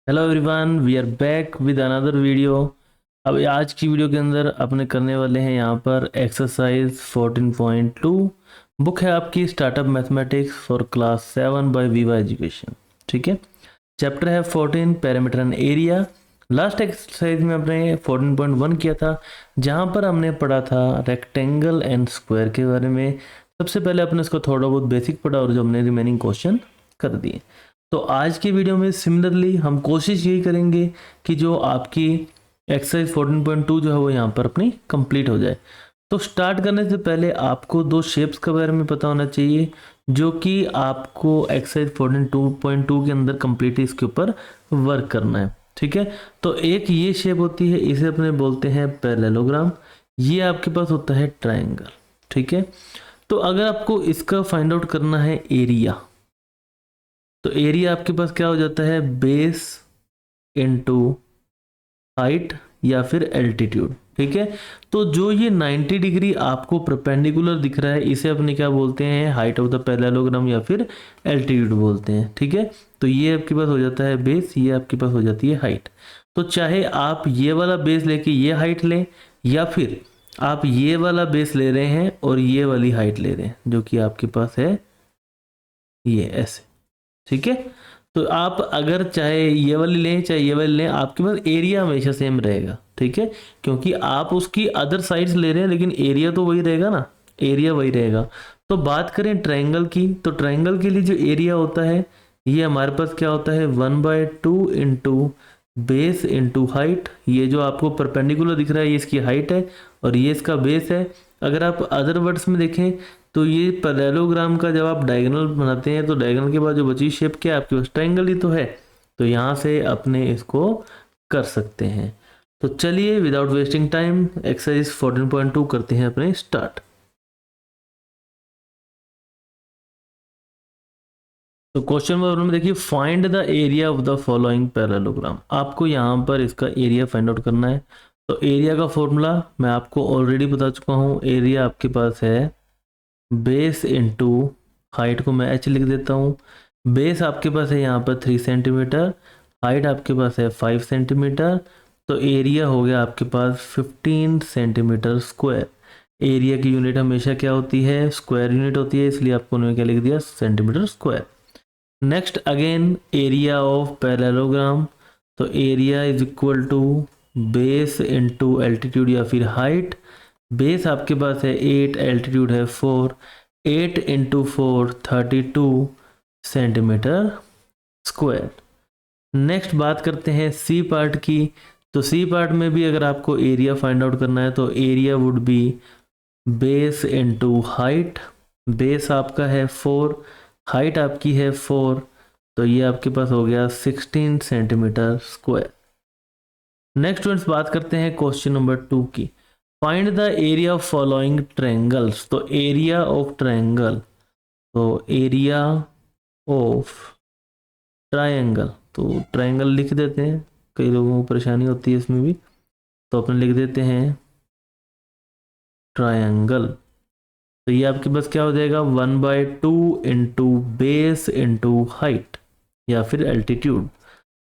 Hello everyone, we are back with another video. अब आज की वीडियो के अंदर अपने करने वाले हैं यहाँ पर एक्सरसाइज 14.2। बुक है आपकी startup mathematics for class 7 by viva education. ठीक है, चैप्टर है 14 parameter and area. Last exercise में हमने 14.1 किया था, जहाँ पर हमने पढ़ा था रेक्टेंगल एंड स्क्वायर के बारे में। सबसे पहले अपने इसको थोड़ा बहुत बेसिक पढ़ा और जो हमने रिमेनिंग क्वेश्चन कर दिए। तो आज के वीडियो में सिमिलरली हम कोशिश यही करेंगे कि जो आपकी एक्सरसाइज 14.2 जो है वो यहाँ पर अपनी कंप्लीट हो जाए। तो स्टार्ट करने से पहले आपको दो शेप्स के बारे में पता होना चाहिए, जो कि आपको एक्सरसाइज 14.2 के अंदर कंप्लीट इसके ऊपर वर्क करना है। ठीक है, तो एक ये शेप होती है, इसे अपने बोलते हैं पैरेललोग्राम। ये आपके पास होता है ट्रायंगल। ठीक है, तो अगर आपको इसका फाइंड आउट करना है एरिया, तो एरिया आपके पास क्या हो जाता है, बेस इनटू हाइट या फिर एल्टीट्यूड। ठीक है, तो जो ये 90 डिग्री आपको परपेंडिकुलर दिख रहा है, इसे अपने क्या बोलते हैं, हाइट ऑफ द पैरेललोग्राम या फिर एल्टीट्यूड बोलते हैं। ठीक है, तो ये आपके पास हो जाता है बेस, ये आपके पास हो जाती है हाइट। तो चाहे आप ये वाला बेस लेके ये हाइट लें, या फिर आप ये वाला बेस ले रहे हैं और ये वाली हाइट ले रहे हैं, जो कि आपके पास है ये ऐसे। ठीक है, तो आप अगर चाहे ये वाली लें चाहे ये वाली लें, आपके पास एरिया हमेशा सेम रहेगा। ठीक है, क्योंकि आप उसकी अदर साइड्स ले रहे हैं, लेकिन एरिया तो वही रहेगा ना, एरिया वही रहेगा। तो बात करें ट्रायंगल की, तो ट्रायंगल के लिए जो एरिया होता है, ये हमारे पास क्या होता है, 1/2 इंटू बेस इंटू हाइट। ये जो आपको परपेंडिकुलर दिख रहा है, ये इसकी हाइट है और ये इसका बेस है। अगर आप अदर वर्ड्स में देखें तो ये पैरेललोग्राम का जब आप डायगोनल बनाते हैं, तो डायगोनल के बाद जो बची शेप क्या है आपके पास, ट्रायंगल ही तो है। तो यहाँ से अपने इसको कर सकते हैं। तो चलिए विदाउट वेस्टिंग टाइम एक्सरसाइज 14.2 करते हैं अपने स्टार्ट। तो क्वेश्चन नंबर में देखिए, find the area of the following parallelogram. आपको यहाँ पर इसका एरिया फाइंड आउट करना है। तो एरिया का फॉर्मूला मैं आपको ऑलरेडी बता चुका हूँ। एरिया आपके पास है बेस इंटू हाइट, को मैं h लिख देता हूँ। बेस आपके पास है यहाँ पर 3 सेंटीमीटर, हाइट आपके पास है 5 सेंटीमीटर। तो एरिया हो गया आपके पास 15 सेंटीमीटर स्क्वायर। एरिया की यूनिट हमेशा क्या होती है, स्क्वायर यूनिट होती है, इसलिए आपको उन्होंने क्या लिख दिया, centimetre square. Next again area of parallelogram. तो area is equal to base into altitude या फिर हाइट। बेस आपके पास है 8, एल्टीट्यूड है 4, 8 इंटू 4 32 सेंटीमीटर स्क्वायर। नेक्स्ट बात करते हैं सी पार्ट की। तो सी पार्ट में भी अगर आपको एरिया फाइंड आउट करना है, तो area would be base into height. Base आपका है 4, हाइट आपकी है 4, तो ये आपके पास हो गया 16 सेंटीमीटर स्क्वायर। नेक्स्ट फ्रेंड्स बात करते हैं क्वेश्चन नंबर 2 की। Find the area of following triangles. तो एरिया ऑफ ट्रायंगल, तो एरिया ऑफ ट्रायंगल, तो ट्रायंगल लिख देते हैं, कई लोगों को परेशानी होती है इसमें भी, तो अपन लिख देते हैं ट्रायंगल। तो ये आपके पास क्या हो जाएगा, 1/2 इंटू बेस इंटू हाइट या फिर एल्टीट्यूड।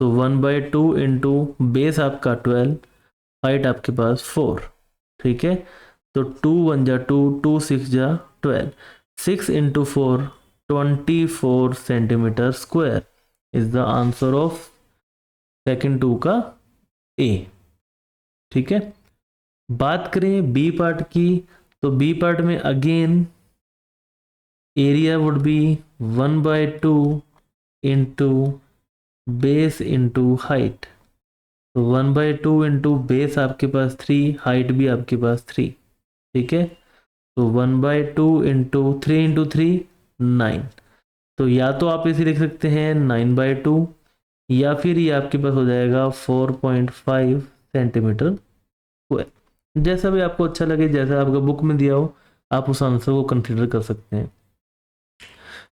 तो 1/2 इंटू बेस आपका 12, हाइट आपके पास 4। ठीक है, तो 2 1 जा 2, 2 6 जा 12, 6 into 4 24 centimetre square is the answer of second 2 का ए। ठीक है, बात करें बी पार्ट की। तो बी पार्ट में again area would be 1/2 into base into height. तो 1/2 इंटू बेस आपके पास 3, हाइट भी आपके पास 3। ठीक है, तो 1/2 इंटू 3 इंटू 3 9। तो या तो आप इसे लिख सकते हैं 9/2, या फिर ये आपके पास हो जाएगा 4.5 सेंटीमीटर स्क्वायर। जैसा भी आपको अच्छा लगे, जैसा आपका बुक में दिया हो, आप उस आंसर को कंसिडर कर सकते हैं।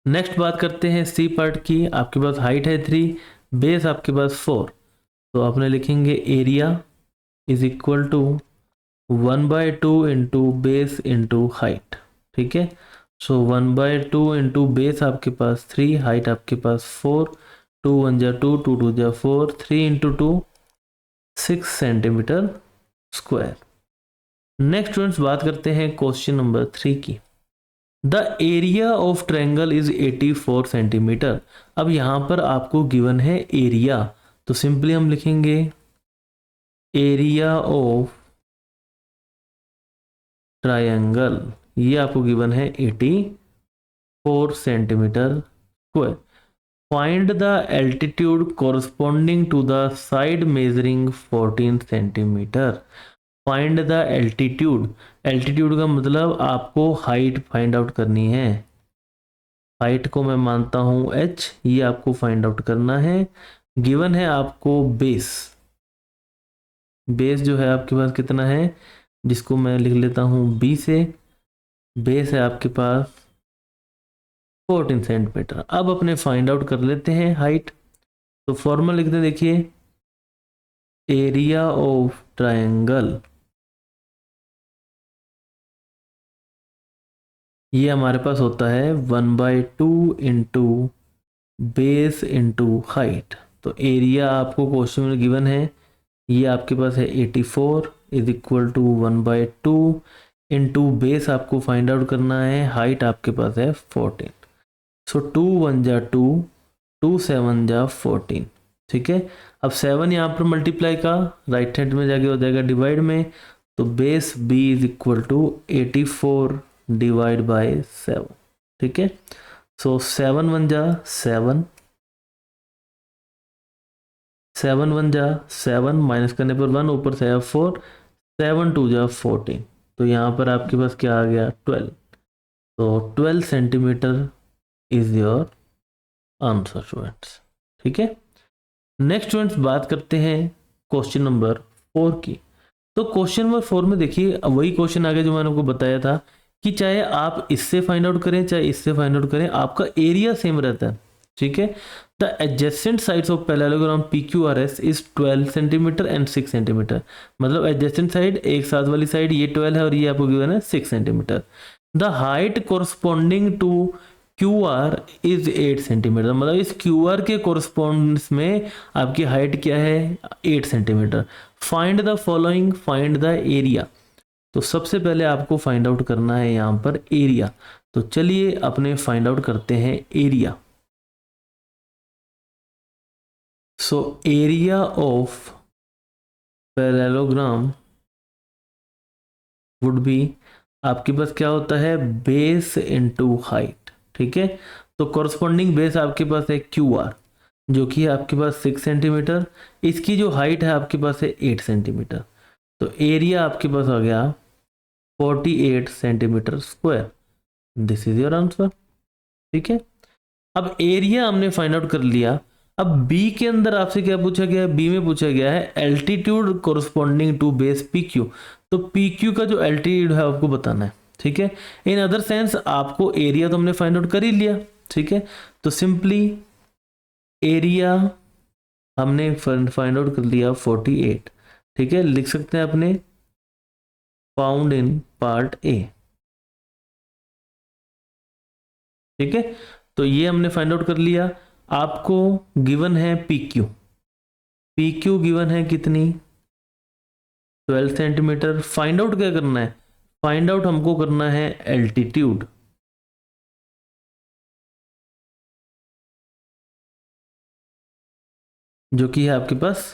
नेक्स्ट बात करते हैं सी पार्ट की। आपके पास हाइट है 3, बेस आपके पास 4, तो आपने लिखेंगे area is equal to 1/2 into base into height. ठीक है, सो 1/2 इंटू बेस आपके पास 3, हाइट आपके पास 4, 2 1 जा 2, 2 2 जा 4, 3 into 2 6 centimetre square. Next students बात करते हैं क्वेश्चन नंबर 3 की। The area of triangle is 84 centimetre. अब यहाँ पर आपको गिवन है एरिया, तो सिंपली हम लिखेंगे एरिया ऑफ ट्रायंगल, ये आपको गिवन है 84 centimetre square. Find the altitude corresponding to the side measuring 14 centimetre. Find the altitude, altitude का मतलब आपको हाइट फाइंड आउट करनी है। हाइट को मैं मानता हूं h, ये आपको फाइंड आउट करना है। गिवन है आपको बेस, बेस जो है आपके पास कितना है, जिसको मैं लिख लेता हूं b से। बेस है आपके पास 14 सेंटीमीटर। अब अपने फाइंड आउट कर लेते हैं हाइट। तो फॉर्मूला लिखते देखिए, एरिया ऑफ ट्रायंगल, ये हमारे पास होता है 1/2 इंटू बेस इंटू हाइट। तो एरिया आपको क्वेश्चन में गिवन है, ये आपके पास है 84 is equal to 1/2 into base आपको फाइंड आउट करना है, हाइट आपके पास है 14। सो 2 1 जा 2, 2 7 जा 14। ठीक है, अब 7 यहाँ पर मल्टीप्लाई का राइट हैंड में जाके हो जाएगा डिवाइड में, तो base b is equal to 84 divide by 7। ठीक है, सो 7 1 जा 7, 7 1 जा 7, माइनस करने पर 1, ऊपर से 4, 7 2 जा 14। तो यहाँ पर आपके पास क्या आ गया 12। तो 12 centimetre is your answer students. ठीक है, नेक्स्ट स्टूडेंट्स बात करते हैं क्वेश्चन नंबर 4 की। तो क्वेश्चन नंबर 4 में देखिए वही क्वेश्चन आगे जो मैंने आपको बताया था कि चाहे आप इससे फाइंड आउट करें चाहे इससे फाइंड आउट करें, आपका एरिया सेम रहता है। ठीक है, the adjacent sides of parallelogram PQRS is 12 centimetre and 6 centimetre. मतलब एडजेसेंट साइड, एक साथ वाली साइड ये 12 है और ये आपको गिवन है 6 centimetre. The height corresponding to QR is 8 centimetre. मतलब इस QR के कोरस्पॉन्डेंस में आपकी हाइट क्या है 8 centimetre. Find the following, find the area. तो सबसे पहले आपको फाइंड आउट करना है यहाँ पर एरिया। तो चलिए अपने फाइंड आउट करते हैं area. So area of parallelogram would be, आपके पास क्या होता है बेस इनटू हाइट। ठीक है, तो कॉरस्पॉन्डिंग बेस आपके पास है QR जो कि है आपके पास 6 सेंटीमीटर, इसकी जो हाइट है आपके पास है 8 सेंटीमीटर। तो एरिया आपके पास आ गया 48 centimetre square. This is your answer. ठीक है, अब एरिया हमने फाइंड आउट कर लिया। अब बी के अंदर आपसे क्या पूछा गया है, बी में पूछा गया है altitude corresponding to base PQ। तो PQ का जो एल्टीट्यूड है आपको बताना है। ठीक है, इन अदर सेंस आपको एरिया तो हमने फाइंड आउट कर ही लिया। ठीक है, तो सिंपली एरिया हमने फाइंड आउट कर लिया 48। ठीक है, लिख सकते हैं अपने फाउंड इन पार्ट A। ठीक है, तो ये हमने फाइंड आउट कर लिया। आपको गिवन है PQ, PQ गिवन है कितनी 12 सेंटीमीटर। फाइंड आउट क्या करना है, फाइंड आउट हमको करना है एल्टीट्यूड। जो कि है आपके पास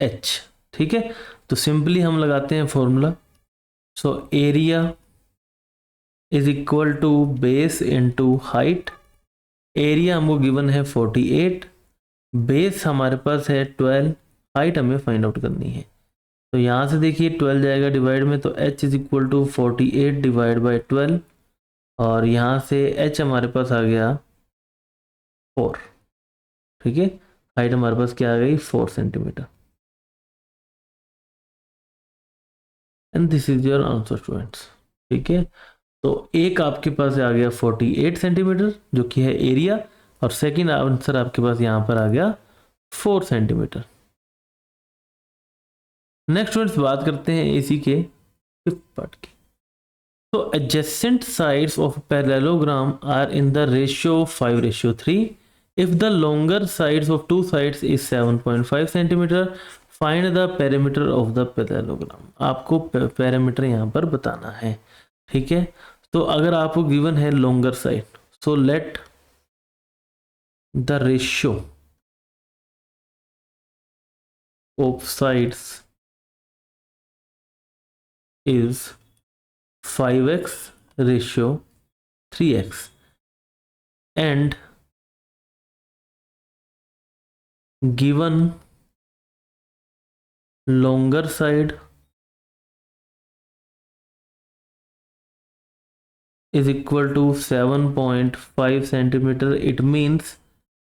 h। ठीक है, तो सिंपली हम लगाते हैं formula. So area is equal to base into height. Area हमको गिवन है 48, बेस हमारे पास है 12, हाइट हमें फाइंड आउट करनी है। तो यहाँ से देखिए 12 जाएगा डिवाइड में, तो h is equal to 48 divide by 12, और यहाँ से h हमारे पास आ गया 4। ठीक है, हाइट हमारे पास क्या आ गई 4 centimetre. And this is your answer students. ठीक है, तो एक आपके पास आ गया 48 सेंटीमीटर जो कि है एरिया, और सेकंड आंसर आपके पास यहाँ पर आ गया 4 सेंटीमीटर। नेक्स्ट स्टूडेंट्स बात करते हैं इसी के 5th पार्ट की। तो adjacent sides of parallelogram are in the ratio 5:3। If the longer sides of two sides is 7.5 centimetre, find the perimeter of the parallelogram. आपको पैरामीटर यहाँ पर बताना है, ठीक है। तो अगर आपको गिवन है longer side, so let the ratio of sides is 5x ratio 3x and given longer side is equal to 7.5 centimetre, it means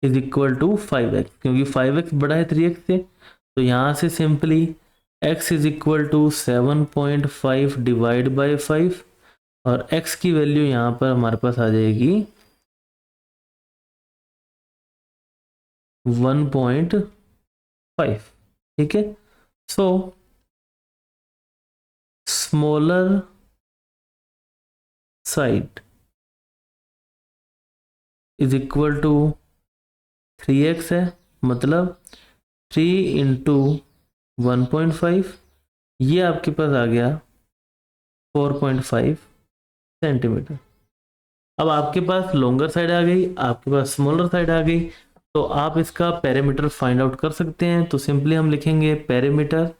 is equal to 5x, क्योंकि 5x बड़ा है 3x से, तो यहाँ से simply x is equal to 7.5 divide by 5 और x की value यहाँ पर हमारे पास आ जाएगी 1.5, ठीक है। So smaller side is equal to 3x है, मतलब 3 इंटू 1.5, ये आपके पास आ गया 4.5 सेंटीमीटर। अब आपके पास लॉन्गर साइड आ गई, आपके पास स्मॉलर साइड आ गई, तो आप इसका पेरीमीटर फाइंड आउट कर सकते हैं। तो सिंपली हम लिखेंगे perimeter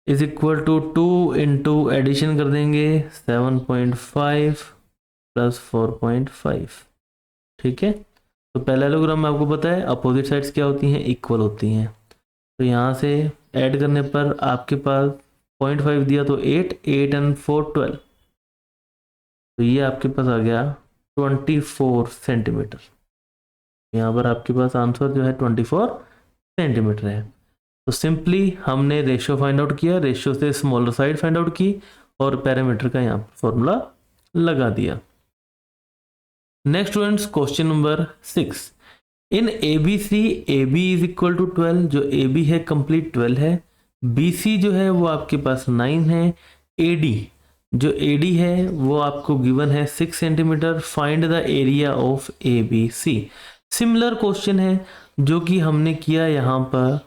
is equal to 2 into addition कर देंगे 7.5 प्लस 4.5, ठीक है। तो पैरेललोग्राम में आपको पता है अपोजिट साइड्स क्या होती हैं, इक्वल होती हैं। तो यहाँ से ऐड करने पर आपके पास 0.5 दिया तो 8 एंड 4 12, तो ये आपके पास आ गया 24 सेंटीमीटर। यहाँ पर आपके पास आंसर जो है 24 सेंटीमीटर है। तो सिंपली हमने रेशियो फाइंड आउट किया, रेशियो से स्मॉलर साइड फाइंड आउट की और पैरामीटर का यहाँ फॉर्मूला लगा दिया। Next students, question number 6, in ABC AB is equal to 12, जो AB है कंप्लीट 12 है, BC जो है वो आपके पास 9 है, AD जो AD है वो आपको गिवन है 6 centimetre, find the area of ABC। Similar question है जो कि हमने किया यहाँ पर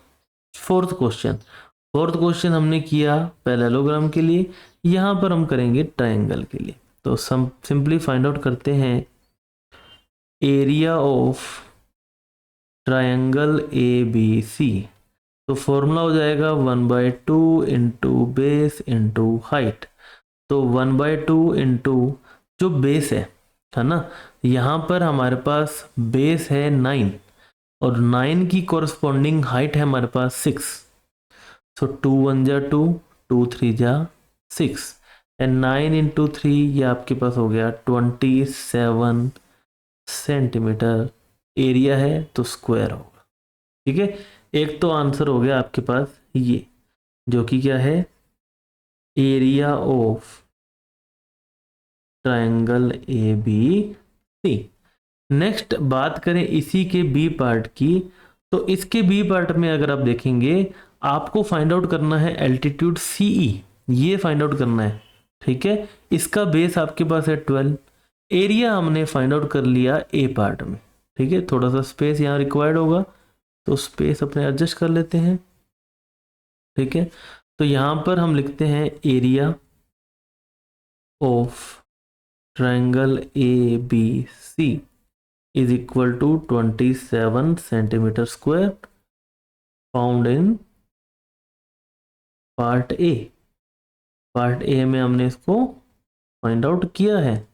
फोर्थ क्वेश्चन हमने किया पैरेललोग्राम के लिए, यहाँ पर हम करेंगे ट्रायंगल के लिए। तो सिंपली फाइंड आउट करते हैं एरिया ऑफ ट्रायंगल ABC। तो फॉर्मूला हो जाएगा 1/2 इंटू बेस इंटू हाइट। तो 1/2 इंटू जो बेस है ना, यहाँ पर हमारे पास बेस है 9 और 9 की कॉरस्पॉन्डिंग हाइट है हमारे पास 6। सो 2 1 जा 2, 2 3 जा 6 एंड 9 इंटू 3, ये आपके पास हो गया 27 सेंटीमीटर। एरिया है तो स्क्वायर होगा, ठीक है। एक तो आंसर हो गया आपके पास ये, जो कि क्या है, area of triangle ABC। Next बात करें इसी के बी पार्ट की, तो इसके बी पार्ट में अगर आप देखेंगे आपको फाइंड आउट करना है एल्टीट्यूड CE, ये फाइंड आउट करना है, ठीक है। इसका बेस आपके पास है 12, एरिया हमने फाइंड आउट कर लिया ए पार्ट में, ठीक है। थोड़ा सा स्पेस यहाँ रिक्वायर्ड होगा तो स्पेस अपने एडजस्ट कर लेते हैं, ठीक है। तो यहाँ पर हम लिखते हैं area of triangle ABC is equal to 27 centimetre square found in part A. Part A में हमने इसको फाइंड आउट किया है।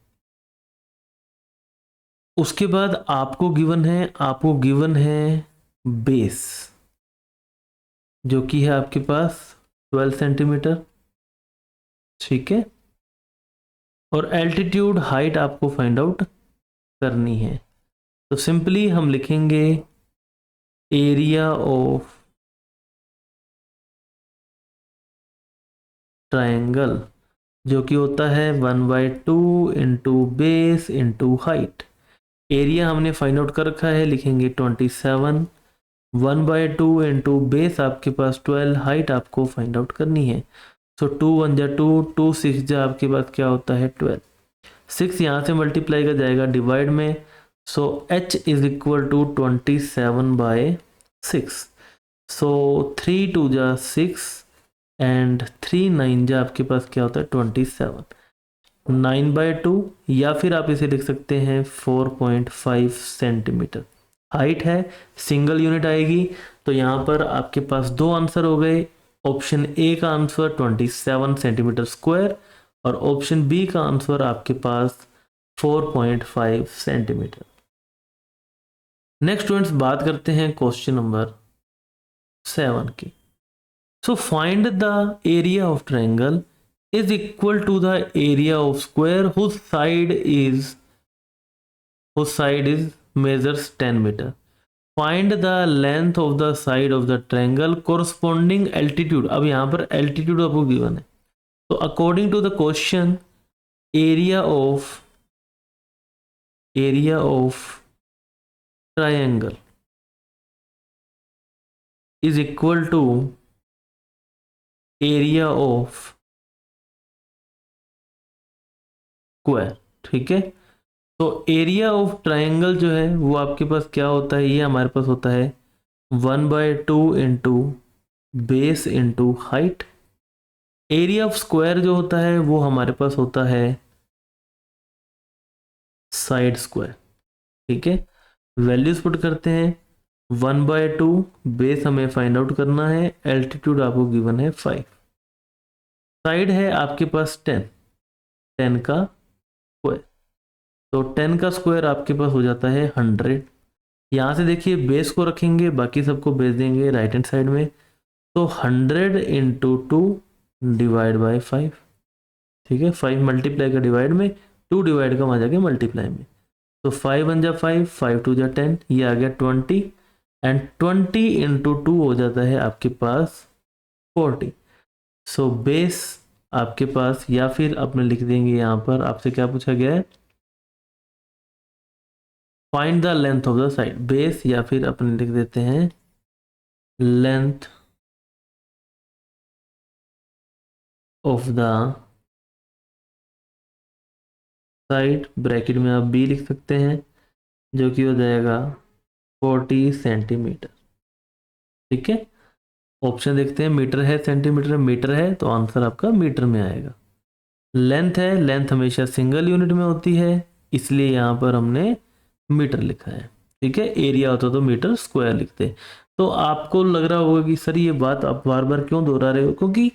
उसके बाद आपको गिवन है बेस, जो कि है आपके पास 12 सेंटीमीटर, ठीक है। और एल्टीट्यूड हाइट आपको फाइंड आउट करनी है। तो सिंपली हम लिखेंगे एरिया ऑफ ट्रायंगल, जो कि होता है 1/2 into base into height. Area हमने फाइंड आउट कर रखा है, लिखेंगे 27, 1/2 इंटू बेस आपके पास 12, हाइट आपको फाइंड आउट करनी है। सो 2 1 जा 2, 2 6 जा आपके पास क्या होता है 12, 6 यहाँ से मल्टीप्लाई का जाएगा डिवाइड में, सो h इज इक्वल टू 27/6। सो 3 2 जा 6 एंड 3 9 जा आपके पास क्या होता है 27, 9/2, या फिर आप इसे लिख सकते हैं 4.5 सेंटीमीटर हाइट है, सिंगल यूनिट आएगी। तो यहाँ पर आपके पास दो आंसर हो गए, ऑप्शन ए का आंसर 27 सेंटीमीटर स्क्वायर और ऑप्शन बी का आंसर आपके पास 4.5 सेंटीमीटर। नेक्स्ट स्टूडेंट्स बात करते हैं क्वेश्चन नंबर 7 की। So find the area of triangle is equal to the area of square whose side is measures 10 meter. Find the length of the side of the triangle corresponding altitude। अब यहाँ पर altitude आपको given है, तो according to the question area of triangle is equal to area of square। ठीक है, तो area of triangle जो है वो आपके पास क्या होता है, ये हमारे पास होता है 1/2 into base into height. Area of square जो होता है वो हमारे पास होता है साइड स्क्वायर। ठीक है, वैल्यूज पुट करते हैं, 1/2 बेस हमें फाइंड आउट करना है, एल्टीट्यूड आपको गिवन है 5, साइड है आपके पास 10 का स्क्वायर, तो 10 का स्क्वायर आपके पास हो जाता है 100। यहाँ से देखिए बेस को रखेंगे, बाकी सबको बेस देंगे राइट हैंड साइड में, तो 100 इंटू 2 डिवाइड बाई 5। ठीक है, 5 मल्टीप्लाई का डिवाइड में, 2 डिवाइड का वहाँ जाके मल्टीप्लाई में, तो 5 1 जा 5, 5 2 जा 10, ये आ गया 20 एंड 20 इंटू 2 हो जाता है आपके पास 40। सो बेस आपके पास, या फिर अपने लिख देंगे यहाँ पर आपसे क्या पूछा गया है, find the length of the side, base या फिर अपने लिख देते हैं length of the side, bracket में आप बी लिख सकते हैं, जो कि हो जाएगा 40 सेंटीमीटर। ठीक है, ऑप्शन देखते हैं, मीटर है सेंटीमीटर है, तो आंसर आपका मीटर में आएगा। लेंथ है, लेंथ हमेशा सिंगल यूनिट में होती है, इसलिए यहाँ पर हमने मीटर लिखा है। ठीक है, एरिया होता तो मीटर स्क्वायर लिखते। तो आपको लग रहा होगा कि सर ये बात आप बार बार क्यों दोहरा रहे हो, क्योंकि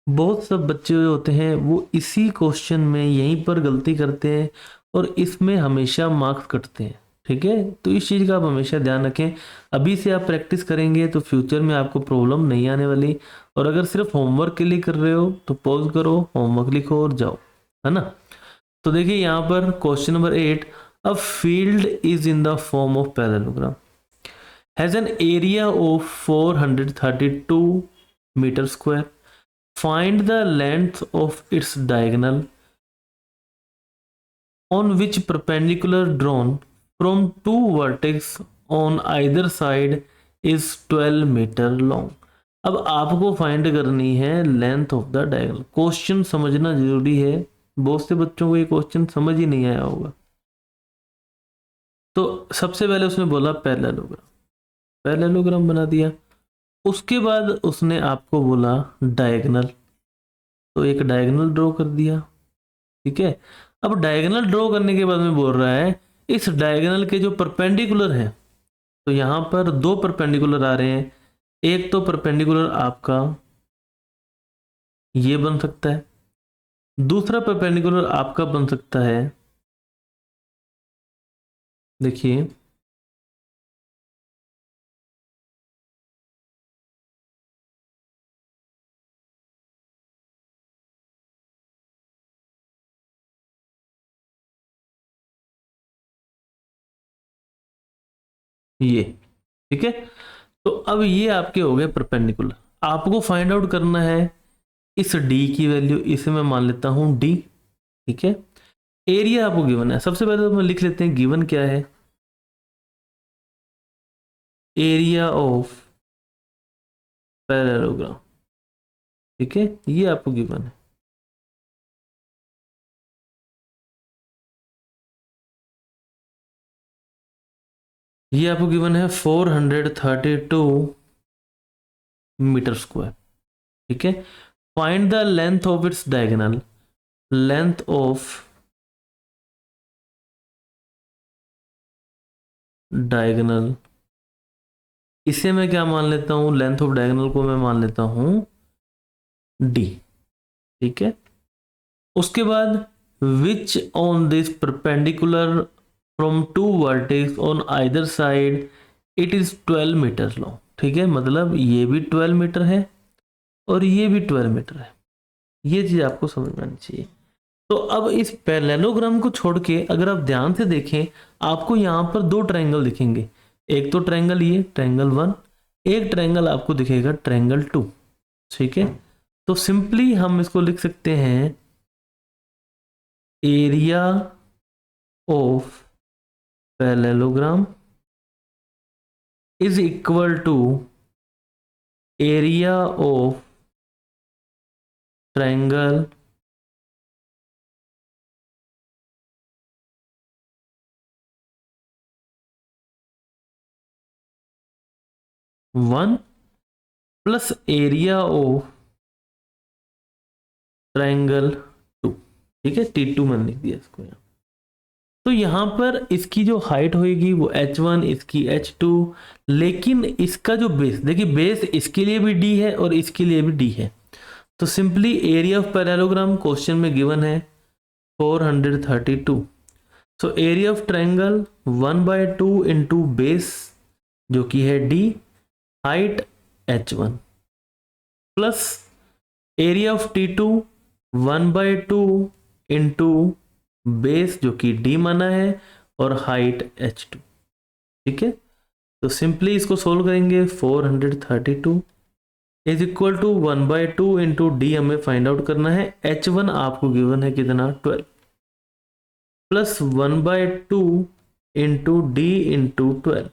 बहुत सब बच्चे जो होते हैं वो इसी क्वेश्चन में यहीं पर गलती करते हैं और इसमें हमेशा मार्क्स कटते हैं। ठीक है, तो इस चीज़ का आप हमेशा ध्यान रखें, अभी से आप प्रैक्टिस करेंगे तो फ्यूचर में आपको प्रॉब्लम नहीं आने वाली। और अगर सिर्फ होमवर्क के लिए कर रहे हो तो पॉज करो, होमवर्क लिखो और जाओ, है ना। तो देखिए यहाँ पर question number 8, a field is in the form of parallelogram, has an area of 432 metre square, find the length of its diagonal on which perpendicular drawn from two vertex on either side is 12 metre long। अब आपको find करनी है length of the diagonal. Question समझना जरूरी है, बहुत से बच्चों को ये क्वेश्चन समझ ही नहीं आया होगा। तो सबसे पहले उसने बोला पैरेललोग्राम, पैरेललोग्राम बना दिया, उसके बाद उसने आपको बोला डायगोनल, तो एक डायगोनल ड्रॉ कर दिया। ठीक है, अब डायगोनल ड्रॉ करने के बाद में बोल रहा है इस डायगोनल के जो परपेंडिकुलर है, तो यहाँ पर दो परपेंडिकुलर आ रहे हैं, एक तो परपेंडिकुलर आपका ये बन सकता है, दूसरा परपेंडिकुलर आपका बन सकता है, देखिए ये। ठीक है, तो अब ये आपके हो गए परपेंडिकुलर, आपको फाइंड आउट करना है इस डी की वैल्यू, इसे मैं मान लेता हूं डी। ठीक है, एरिया आपको गिवन है, सबसे पहले तो हम लिख लेते हैं गिवन क्या है, एरिया ऑफ पैरेललोग्राम। ठीक है, ये आपको गिवन है। ये आपको गिवन है 432 मीटर स्क्वायर। ठीक है, find the length of its diagonal. Length of diagonal, इसे मैं क्या मान लेता हूं, लेंथ ऑफ डायगोनल को मैं मान लेता हूं डी। ठीक है, उसके बाद which on this perpendicular from to vertex on either side it is 12 metre long. ठीक है, मतलब ये भी 12 मीटर है और ये भी 12 मीटर है। ये चीज आपको समझ में आनी चाहिए। तो अब इस पैरेललोग्राम को छोड़ के अगर आप ध्यान से देखें, आपको यहाँ पर दो ट्रायंगल दिखेंगे। एक तो ट्रायंगल ये ट्रायंगल 1, एक ट्रायंगल आपको दिखेगा ट्रायंगल 2। ठीक है, तो सिंपली हम इसको लिख सकते हैं area of parallelogram is equal to area of triangle one plus area of triangle 2। ठीक है, T2 मैंने लिख दिया इसको यहाँ। तो यहाँ पर इसकी जो हाइट होगी वो h1, इसकी h2, लेकिन इसका जो बेस देखिए, बेस इसके लिए भी d है और इसके लिए भी d है। तो simply area of parallelogram question में गिवन है 432। So area of triangle 1/2 into base जो कि है d, height h1, plus area of T2 1/2 into base जो कि d माना है और हाइट h2। ठीक है, तो सिंपली इसको सोल्व करेंगे। 432 is equal to 1/2 into D हमें फाइंड आउट करना है। h1 आपको गिवन है कितना 12, plus 1/2 into D into 12।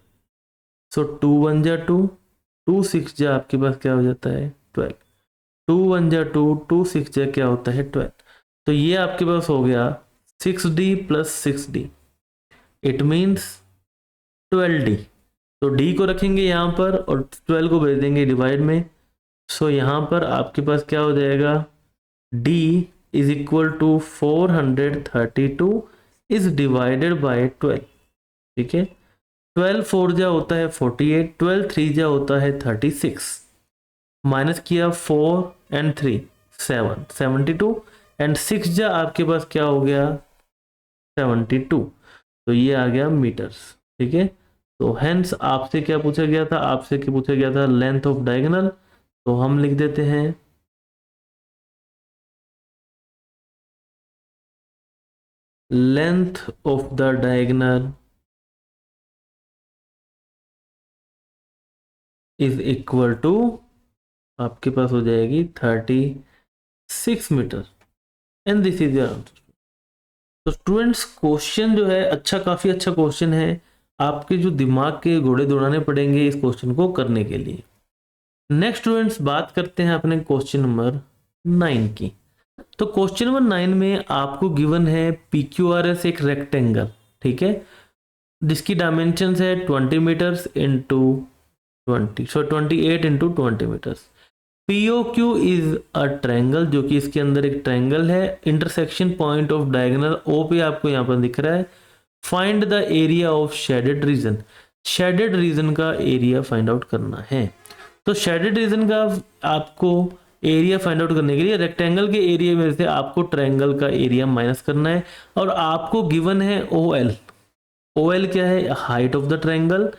So 2 1 जा 2, 2 6 जा आपके पास क्या हो जाता है 12, 2 1 जा 2, 2 6 जा क्या होता है 12। तो ये आपके पास हो गया 6d plus 6d, it means 12d। तो d को रखेंगे यहाँ पर और 12 को भेज देंगे डिवाइड में। सो यहाँ पर आपके पास क्या हो जाएगा, d is equal to 432 is divided by 12। ठीक है, 12 4 जा होता है 48, 12 3 जा होता है 36, माइनस किया 4 एंड 3 7 72 एंड 6 जा आपके पास क्या हो गया 72। तो ये आ गया मीटर्स। ठीक है, तो हेंस आपसे क्या पूछा गया था, आपसे क्या पूछा गया था लेंथ ऑफ डायगोनल। तो हम लिख देते हैं length of the diagonal is equal to, आपके पास हो जाएगी 36 metre and this is your answer. तो स्टूडेंट्स क्वेश्चन जो है अच्छा, काफी अच्छा क्वेश्चन है। आपके जो दिमाग के घोड़े दौड़ाने पड़ेंगे इस क्वेश्चन को करने के लिए। नेक्स्ट स्टूडेंट्स बात करते हैं अपने क्वेश्चन नंबर 9 की। तो क्वेश्चन नंबर 9 में आपको गिवन है PQRS एक रेक्टेंगल। ठीक है, जिसकी डायमेंशन है 20 metres into 20, so 28 into 20 metres. POQ is a triangle, जो कि इसके अंदर एक ट्रायंगल है। Intersection point of diagonal OP आपको यहाँ पर दिख रहा है। Find the area of shaded region, shaded region का एरिया फाइंड आउट करना है। तो शेडेड रीजन का आपको एरिया फाइंड आउट करने के लिए रेक्टेंगल के एरिया में से आपको ट्रायंगल का एरिया माइनस करना है। और आपको गिवन है OL। OL क्या है, हाइट ऑफ द ट्रायंगल,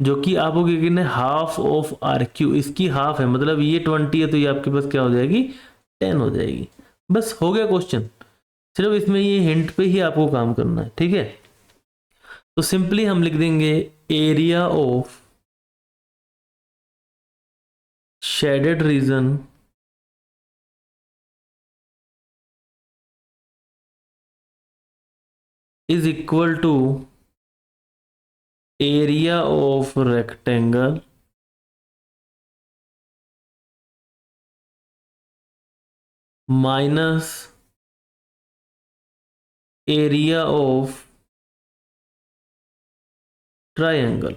जो कि आपको गिवन है हाफ ऑफ RQ। इसकी हाफ है, मतलब ये 20 है तो ये आपके पास क्या हो जाएगी 10 हो जाएगी। बस हो गया क्वेश्चन। सिर्फ इसमें ये हिंट पे ही आपको काम करना है। ठीक है, तो सिंपली हम लिख देंगे area of shaded region is equal to area of rectangle minus area of triangle.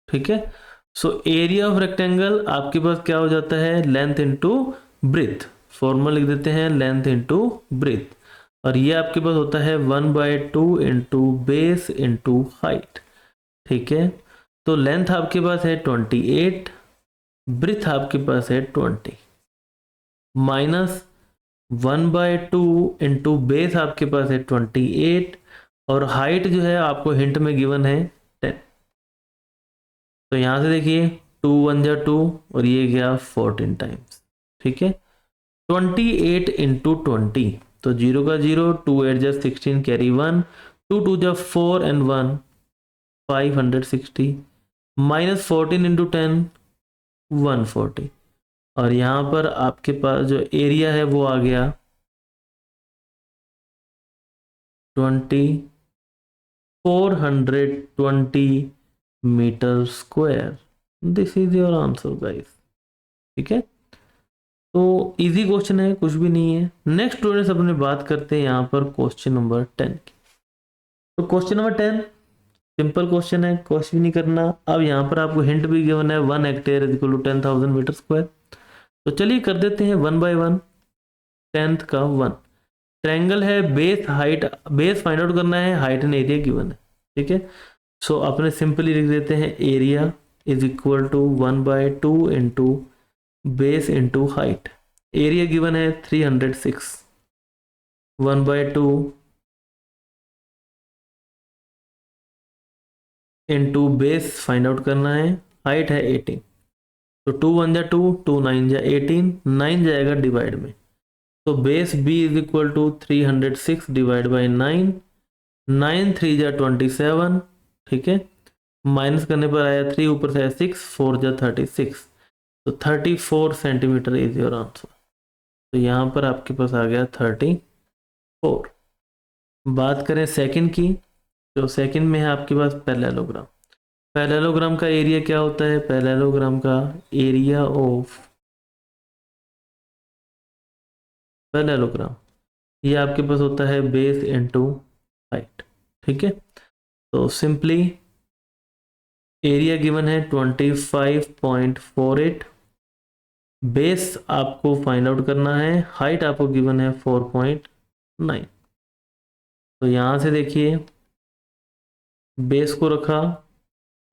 ठीक है, सो एरिया ऑफ रेक्टेंगल आपके पास क्या हो जाता है, लेंथ इनटू ब्रेथ। फॉर्मूला लिख देते हैं, लेंथ इनटू ब्रेथ, और ये आपके पास होता है 1/2 इंटू बेस इंटू हाइट। ठीक है, तो लेंथ आपके पास है 28, ब्रेथ आपके पास है 20, माइनस 1/2 इंटू बेस आपके पास है 28, और हाइट जो है आपको हिंट में गिवन है 10। तो यहां से देखिए 2 1 जा 2 और ये गया 14 टाइम्स। ठीक है, 28 इंटू 20, तो 0 का 0, 2 8 जा 16 कैरी 1, 2 2 जा 4 एंड 1 560, माइनस 14 इंटू 10 140, और यहाँ पर आपके पास जो एरिया है वो आ गया 420 metre square. This is your answer guys. ठीक है, तो इजी क्वेश्चन है, कुछ भी नहीं है। नेक्स्ट स्टूडेंट्स अपने बात करते हैं यहाँ पर क्वेश्चन नंबर 10 की। तो क्वेश्चन नंबर 10 सिंपल क्वेश्चन है, क्वेश्चन नहीं करना। अब यहाँ पर आपको हिंट भी गिवन है 1 hectare is equal to 10,000 metre square. तो चलिए कर देते हैं 1/1, 10th का 1। ट्रायंगल है, base height, base find out करना है, हाइट एंड एरिया गिवन है। ठीक है, सो अपने सिंपली लिख देते हैं area is equal to 1/2 into base into height. Area given है 306, 1/2 इंटू बेस फाइंड आउट करना है, हाइट है 18, तो 2 1 जा 2, 2 9 जा 18, 9 जाएगा डिवाइड में, तो base B is equal to 306 divide by 9, 9 3 जा 27। ठीक है, माइनस करने पर आया 3, ऊपर से आया 6, 4 जा 36, तो 34 सेंटीमीटर इज योर आंसर। तो यहाँ पर आपके पास आ गया 34। बात करें सेकंड की, तो सेकंड में है आपके पास पैरेललोग्राम। पैरेललोग्राम का एरिया क्या होता है, पैरेललोग्राम का एरिया ऑफ पैरेललोग्राम ये आपके पास होता है बेस इनटू हाइट। ठीक है, तो सिंपली एरिया गिवन है 25.48, बेस आपको फाइंड आउट करना है, हाइट आपको गिवन है 4.9। तो यहाँ से देखिए बेस को रखा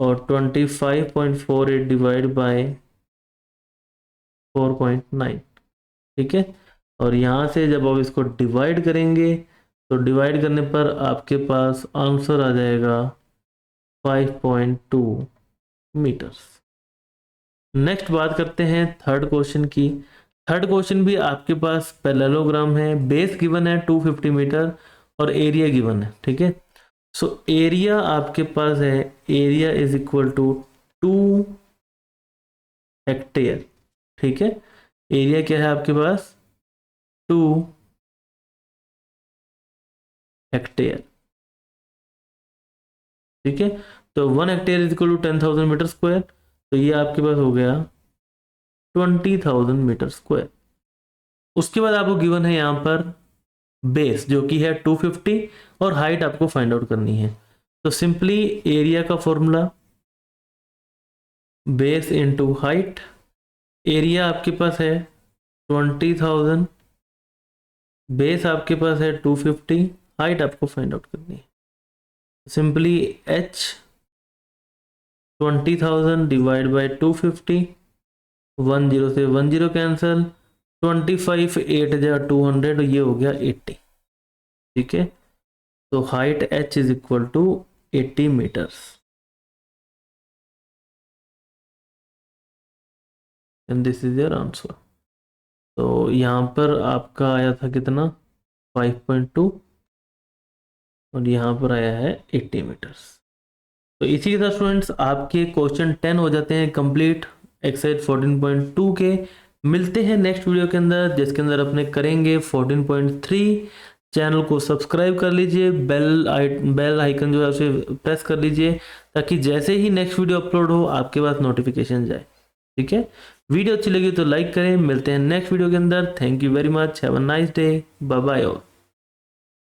और 25.48 डिवाइड बाय 4.9। ठीक है, और यहाँ से जब आप इसको डिवाइड करेंगे तो डिवाइड करने पर आपके पास आंसर आ जाएगा 5.2 मीटर्स। नेक्स्ट बात करते हैं थर्ड क्वेश्चन की। थर्ड क्वेश्चन भी आपके पास पैरेललोग्राम है, बेस गिवन है 250 मीटर और एरिया गिवन है। ठीक है, सो एरिया आपके पास है, area is equal to 2 hectare. ठीक है, एरिया क्या है आपके पास 2 हेक्टेयर। ठीक है, तो 1 hectare is equal to 10,000 metre square, तो ये आपके पास हो गया 20,000 मीटर स्क्वायर। उसके बाद आपको गिवन है यहाँ पर बेस जो कि है 250 और हाइट आपको फाइंड आउट करनी है। तो सिंपली एरिया का formula base into height. Area आपके पास है 20,000, बेस आपके पास है 250, हाइट आपको फाइंड आउट करनी है। सिंपली h 20,000 डिवाइड बाय 250, 10 से 10 कैंसल, 25 8 जा 200, ये हो गया 80। ठीक है, तो height h is equal to 80 metres and this is your answer. तो यहाँ पर आपका आया था कितना 5.2 और यहाँ पर आया है 80 मीटर्स। तो इसी के साथ स्टूडेंट्स आपके क्वेश्चन 10 हो जाते हैं कंप्लीट एक्सरसाइज 14.2 के। मिलते हैं नेक्स्ट वीडियो के अंदर जिसके अंदर अपने करेंगे 14.3। चैनल को सब्सक्राइब कर लीजिए, बेल आइकन जो है उसे प्रेस कर लीजिए ताकि जैसे ही नेक्स्ट वीडियो अपलोड हो आपके पास नोटिफिकेशन जाए। ठीक है, वीडियो अच्छी लगी तो लाइक करें। मिलते हैं नेक्स्ट वीडियो के अंदर। Thank you very much. Have a nice day. Bye bye all.